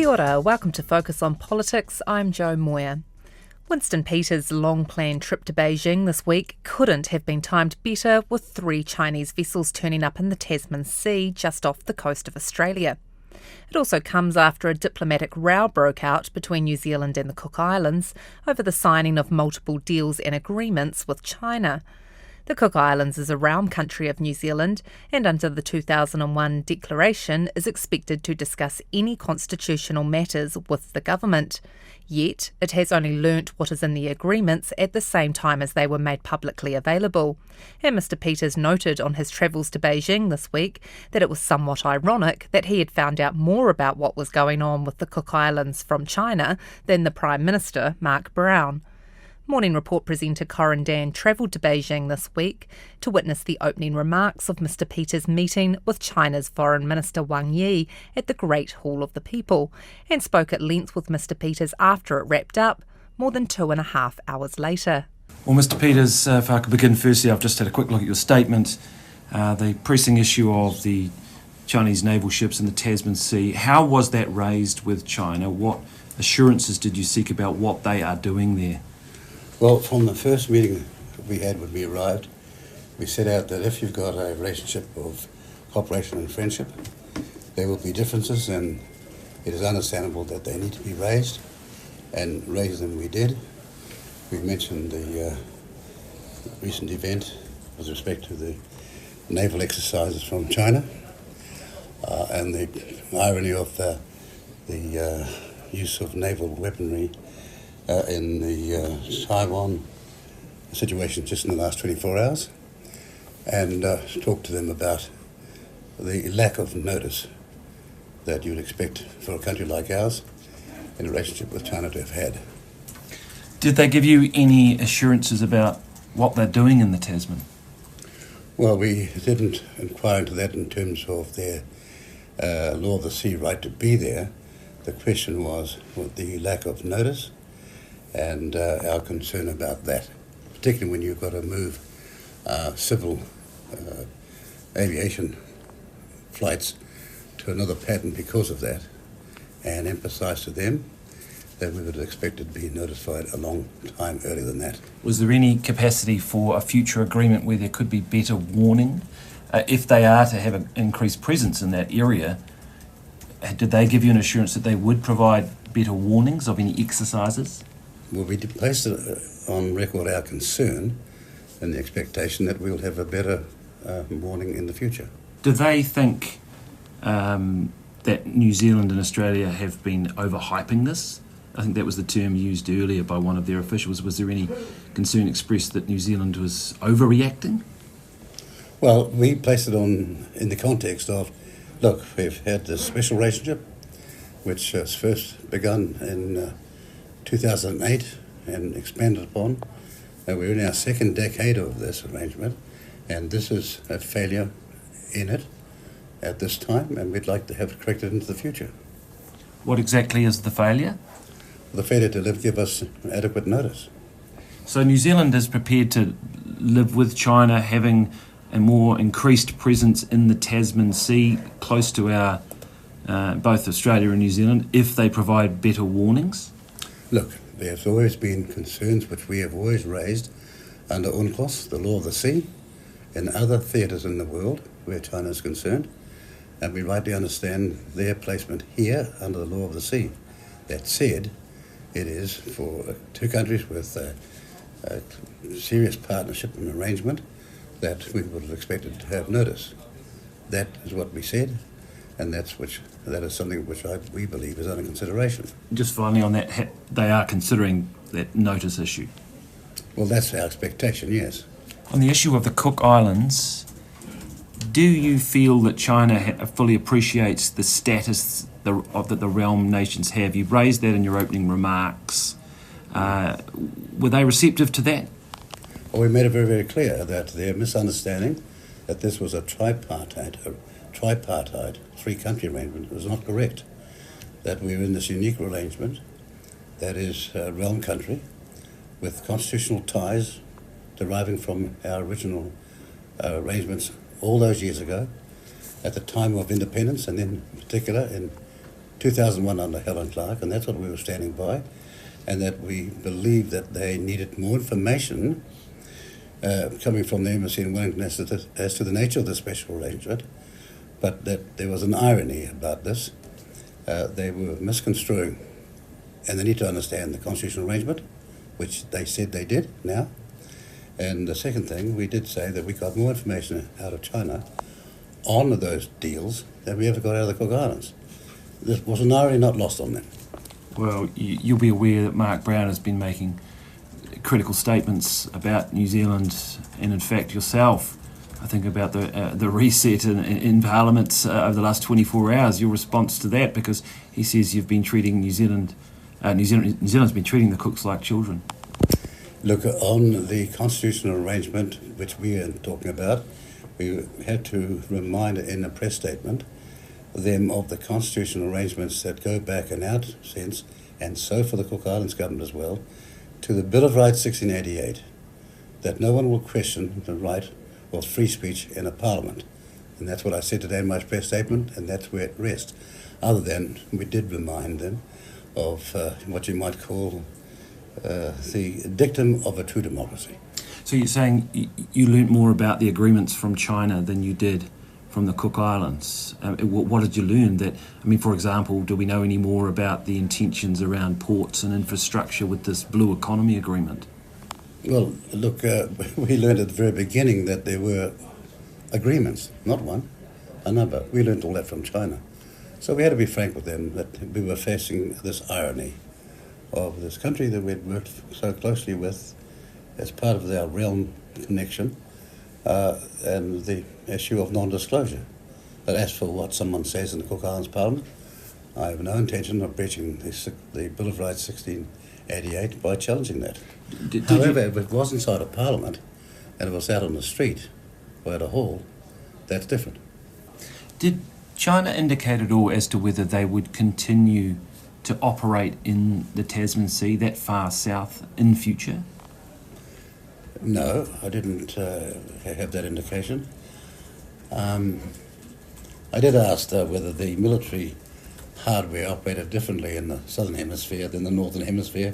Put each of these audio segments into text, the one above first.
Kia ora, welcome to Focus on Politics. I'm Jo Moir. Winston Peters' long-planned trip to Beijing this week couldn't have been timed better, with 3 Chinese vessels turning up in the Tasman Sea just off the coast of Australia. It also comes after a diplomatic row broke out between New Zealand and the Cook Islands over the signing of multiple deals and agreements with China. The Cook Islands is a realm country of New Zealand and under the 2001 declaration is expected to discuss any constitutional matters with the government. Yet, it has only learnt what is in the agreements at the same time as they were made publicly available. And Mr Peters noted on his travels to Beijing this week that it was somewhat ironic that he had found out more about what was going on with the Cook Islands from China than the Prime Minister, Mark Brown. Morning Report presenter Corin Dann travelled to Beijing this week to witness the opening remarks of Mr Peters' meeting with China's Foreign Minister Wang Yi at the Great Hall of the People, and spoke at length with Mr Peters after it wrapped up, more than 2.5 hours later. Well, Mr Peters, if I could begin firstly, I've just had a quick look at your statement. The pressing issue of the Chinese naval ships in the Tasman Sea, how was that raised with China? What assurances did you seek about what they are doing there? Well, from the first meeting we had when we arrived, we set out that if you've got a relationship of cooperation and friendship, there will be differences, and it is understandable that they need to be raised, and raise them we did. We mentioned the recent event with respect to the naval exercises from China, and the irony of the use of naval weaponry in the Taiwan situation just in the last 24 hours, and talk to them about the lack of notice that you would expect for a country like ours in a relationship with China to have had. Did they give you any assurances about what they're doing in the Tasman? Well, we didn't inquire into that in terms of their law of the sea right to be there. The question was the lack of notice and our concern about that, particularly when you've got to move civil aviation flights to another pattern because of that, and emphasise to them that we would have expected to be notified a long time earlier than that. Was there any capacity for a future agreement where there could be better warning? If they are to have an increased presence in that area, did they give you an assurance that they would provide better warnings of any exercises? Well, we placed on record our concern and the expectation that we'll have a better warning in the future. Do they think that New Zealand and Australia have been overhyping this? I think that was the term used earlier by one of their officials. Was there any concern expressed that New Zealand was overreacting? Well, we placed it in the context of, look, we've had this special relationship, which was first begun in 2008 and expanded upon. We're in our second decade of this arrangement, and this is a failure in it at this time, and we'd like to have it corrected into the future. What exactly is the failure? The failure to give us adequate notice. So New Zealand is prepared to live with China having a more increased presence in the Tasman Sea, close to our both Australia and New Zealand, if they provide better warnings? Look, there's always been concerns which we have always raised under UNCLOS, the law of the sea, and other theatres in the world where China is concerned, and we rightly understand their placement here under the law of the sea. That said, it is for 2 countries with a serious partnership and arrangement that we would have expected to have notice. That is what we said, and that is something which we believe is under consideration. Just finally on that, they are considering that notice issue? Well, that's our expectation, yes. On the issue of the Cook Islands, do you feel that China fully appreciates the status that the realm nations have? You raised that in your opening remarks. Were they receptive to that? Well, we made it very, very clear that their misunderstanding that this was a tripartite 3-country arrangement was not correct. That we were in this unique arrangement that is a realm country with constitutional ties deriving from our original arrangements all those years ago, at the time of independence, and in particular in 2001 under Helen Clark, and that's what we were standing by, and that we believed that they needed more information coming from the embassy in Wellington as to the nature of the special arrangement, but that there was an irony about this. They were misconstruing, and they need to understand the constitutional arrangement, which they said they did now. And the second thing, we did say that we got more information out of China on those deals than we ever got out of the Cook Islands. This was an irony not lost on them. Well, you'll be aware that Mark Brown has been making critical statements about New Zealand, and in fact yourself, I think about the reset in Parliament over the last 24 hours. Your response to that, because he says you've been treating New Zealand's been treating the Cooks like children. Look, on the constitutional arrangement which we are talking about, we had to remind in a press statement them of the constitutional arrangements that go back in our sense, and so for the Cook Islands government as well, to the Bill of Rights 1688, that no one will question the right of free speech in a parliament. And that's what I said today in my press statement, and that's where it rests. Other than we did remind them of what you might call the dictum of a true democracy. So you're saying you learnt more about the agreements from China than you did from the Cook Islands. What did you learn? For example, do we know any more about the intentions around ports and infrastructure with this blue economy agreement? Well, look, we learned at the very beginning that there were agreements, not one, a number. We learned all that from China. So we had to be frank with them that we were facing this irony of this country that we'd worked so closely with as part of our realm connection, and the issue of non-disclosure. But as for what someone says in the Cook Islands Parliament, I have no intention of breaching the Bill of Rights 1688 by challenging that. However, if it was inside a parliament and it was out on the street or at a hall, that's different. Did China indicate at all as to whether they would continue to operate in the Tasman Sea that far south in future? No, I didn't have that indication. I did ask whether the military hardware operated differently in the southern hemisphere than the northern hemisphere,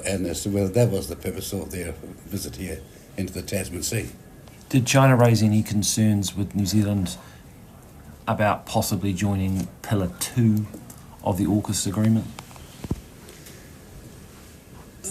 and as to whether that was the purpose of their visit here into the Tasman Sea. Did China raise any concerns with New Zealand about possibly joining Pillar 2 of the AUKUS agreement?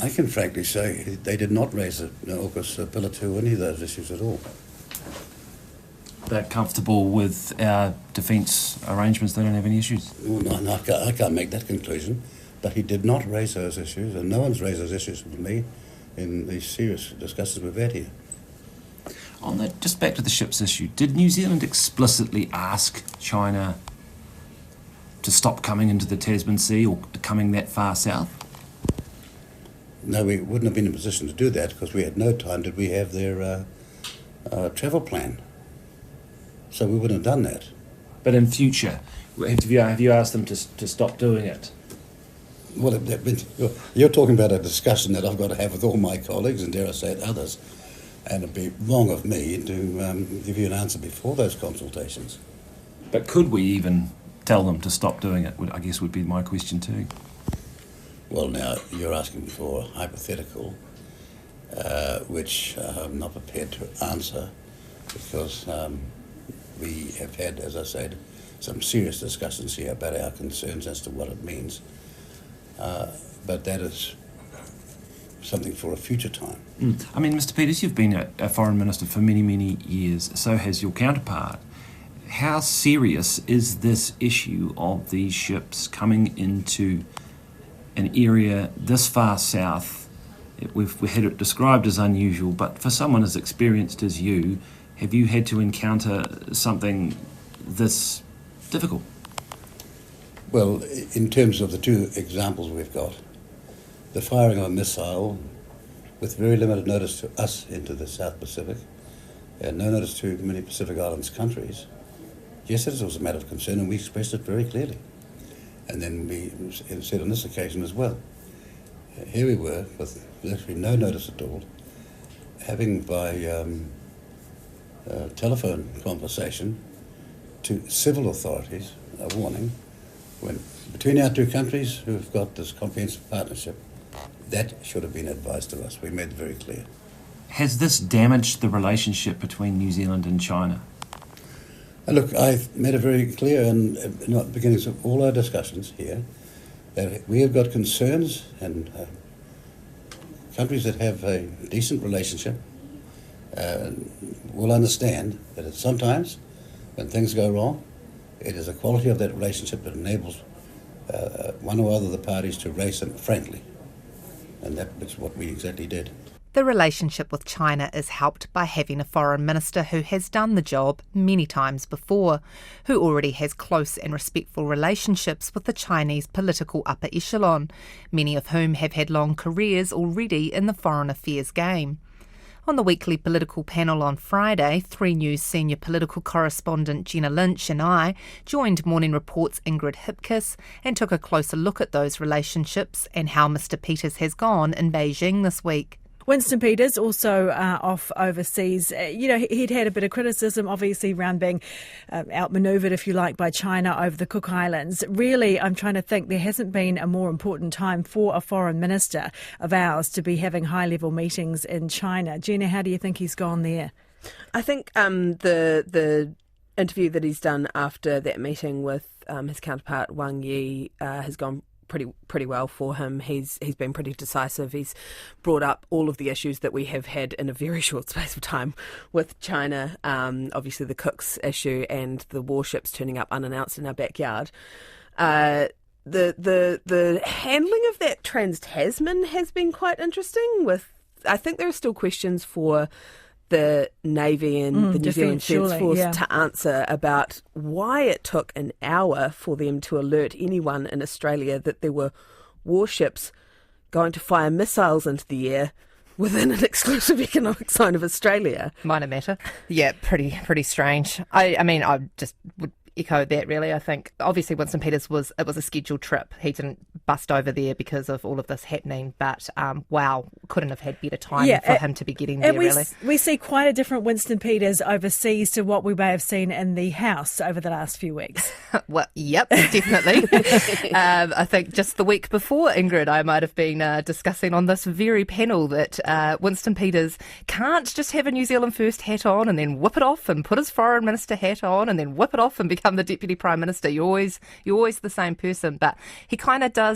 I can frankly say they did not raise the AUKUS Pillar 2 any of those issues at all. They're comfortable with our defence arrangements, they don't have any issues? Well, no, I can't make that conclusion, but he did not raise those issues, and no one's raised those issues with me in these serious discussions we've had here. On that, just back to the ships issue, did New Zealand explicitly ask China to stop coming into the Tasman Sea or coming that far south? No, we wouldn't have been in a position to do that because we had no time did we have their travel plan. So we wouldn't have done that. But in future, have you asked them to stop doing it? Well, you're talking about a discussion that I've got to have with all my colleagues and dare I say it, others, and it'd be wrong of me to give you an answer before those consultations. But could we even tell them to stop doing it, I guess would be my question too. Well, now, you're asking for a hypothetical, which I'm not prepared to answer because we have had, as I said, some serious discussions here about our concerns as to what it means. But that is something for a future time. I mean, Mr. Peters, you've been a foreign minister for many, many years. So has your counterpart. How serious is this issue of these ships coming into an area this far south? We've had it described as unusual, but for someone as experienced as you, have you had to encounter something this difficult? Well, in terms of the two examples we've got, the firing of a missile with very limited notice to us into the South Pacific and no notice to many Pacific Islands countries, yes, it was a matter of concern and we expressed it very clearly. And then we said on this occasion as well, here we were with literally no notice at all, having by telephone conversation to civil authorities a warning when between our two countries who've got this comprehensive partnership, that should have been advised to us. We made it very clear. Has this damaged the relationship between New Zealand and China? Look, I've made it very clear in the beginnings of all our discussions here that we have got concerns, and countries that have a decent relationship will understand that sometimes when things go wrong, it is the quality of that relationship that enables one or other of the parties to raise them frankly. And that is what we exactly did. The relationship with China is helped by having a foreign minister who has done the job many times before, who already has close and respectful relationships with the Chinese political upper echelon, many of whom have had long careers already in the foreign affairs game. On the weekly political panel on Friday, 3 News senior political correspondent Jenna Lynch and I joined Morning Report's Ingrid Hipkiss and took a closer look at those relationships and how Mr Peters has gone in Beijing this week. Winston Peters also off overseas. He'd had a bit of criticism, obviously, around being outmanoeuvred, if you like, by China over the Cook Islands. Really, I'm trying to think there hasn't been a more important time for a foreign minister of ours to be having high-level meetings in China. Gina, how do you think he's gone there? I think the interview that he's done after that meeting with his counterpart Wang Yi has gone pretty well for him. He's been pretty decisive. He's brought up all of the issues that we have had in a very short space of time with China. Obviously the Cooks issue and the warships turning up unannounced in our backyard. The handling of that Trans-Tasman has been quite interesting. I think there are still questions for the Navy and the New Zealand Defence Force to answer about why it took an hour for them to alert anyone in Australia that there were warships going to fire missiles into the air within an exclusive economic zone of Australia. Minor matter. Yeah, pretty strange. I mean, I just would echo that, really. I think obviously Winston Peters was a scheduled trip. He didn't bust over there because of all of this happening, but wow, couldn't have had better timing for him to be getting there, really. We see quite a different Winston Peters overseas to what we may have seen in the House over the last few weeks. Well, yep, definitely. I think just the week before, Ingrid, I might have been discussing on this very panel that Winston Peters can't just have a New Zealand First hat on and then whip it off and put his foreign minister hat on and then whip it off and become the Deputy Prime Minister. You're always the same person, but he kind of does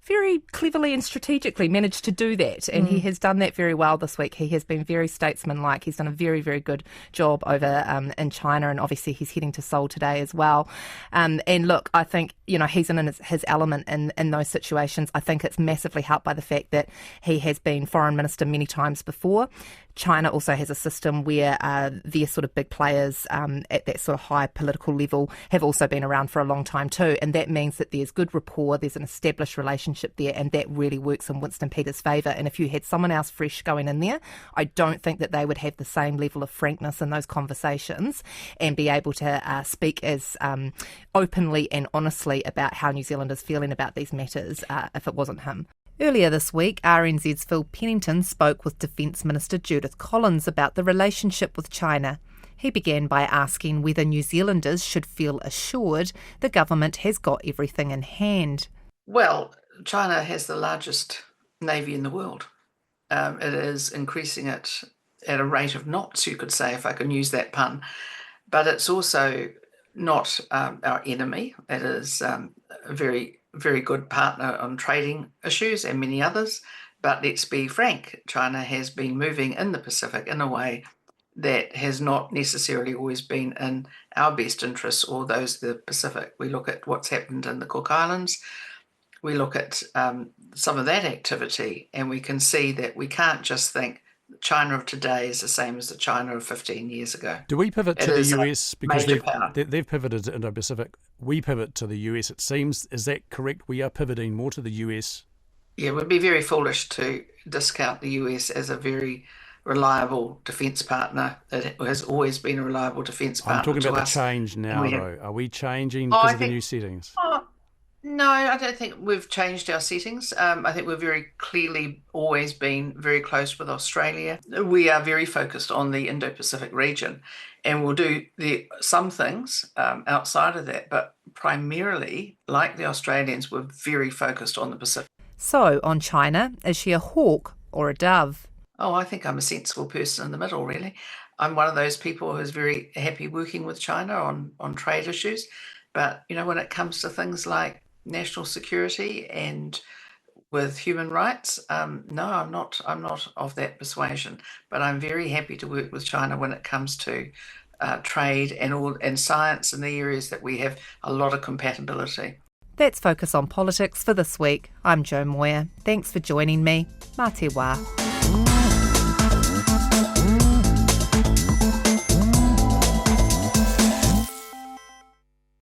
very cleverly and strategically managed to do that, and he has done that very well this week. He has been very statesmanlike. He's done a very, very good job over in China, and obviously he's heading to Seoul today as well. And look, I think he's in his element in those situations. I think it's massively helped by the fact that he has been foreign minister many times before. China also has a system where their sort of big players at that sort of high political level have also been around for a long time too, and that means that there's good rapport, there's an established relationship there, and that really works in Winston Peters' favour. And if you had someone else fresh going in there, I don't think that they would have the same level of frankness in those conversations and be able to speak as openly and honestly about how New Zealand is feeling about these matters if it wasn't him. Earlier this week, RNZ's Phil Pennington spoke with Defence Minister Judith Collins about the relationship with China. He began by asking whether New Zealanders should feel assured the government has got everything in hand. Well, China has the largest navy in the world. It is increasing it at a rate of knots, you could say, if I can use that pun. But it's also not our enemy. It is a very, very good partner on trading issues and many others. But let's be frank, China has been moving in the Pacific in a way that has not necessarily always been in our best interests or those of the Pacific. We look at what's happened in the Cook Islands. We look at some of that activity, and we can see that we can't just think China of today is the same as the China of 15 years ago. Do we pivot to the US because they've pivoted to Indo-Pacific? We pivot to the US, it seems. Is that correct? We are pivoting more to the US? Yeah, it would be very foolish to discount the US as a very reliable defence partner. It has always been a reliable defence partner. I'm talking about the change now, though. Are we changing because of the new settings? No, I don't think we've changed our settings. I think we've very clearly always been very close with Australia. We are very focused on the Indo-Pacific region, and we'll do some things outside of that, but primarily, like the Australians, we're very focused on the Pacific. So, on China, is she a hawk or a dove? Oh, I think I'm a sensible person in the middle, really. I'm one of those people who's very happy working with China on trade issues. But, when it comes to things like national security and with human rights, no, I'm not of that persuasion. But I'm very happy to work with China when it comes to trade and science in the areas that we have a lot of compatibility. That's Focus on Politics for this week. I'm Jo Moir. Thanks for joining me. Mā te wā.